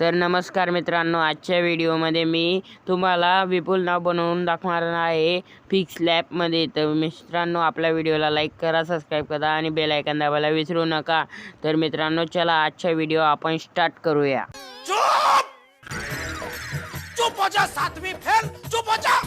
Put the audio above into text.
तर नमस्कार मित्रांनो, आजच्या व्हिडिओमध्ये मी तुम्हाला विपुल नाव बनवून दाखवणार आहे पिक्सलॅबमध्ये। तर मित्रांनो, आपल्या व्हिडिओला लाईक करा, सबस्क्राईब करा आणि बेल आयकॉन दाबायला विसरू नका। तर मित्रांनो, चला आजचा व्हिडिओ आपण स्टार्ट करूया। चुप चुप हो जा, सातवीं फेल, चुप हो जा।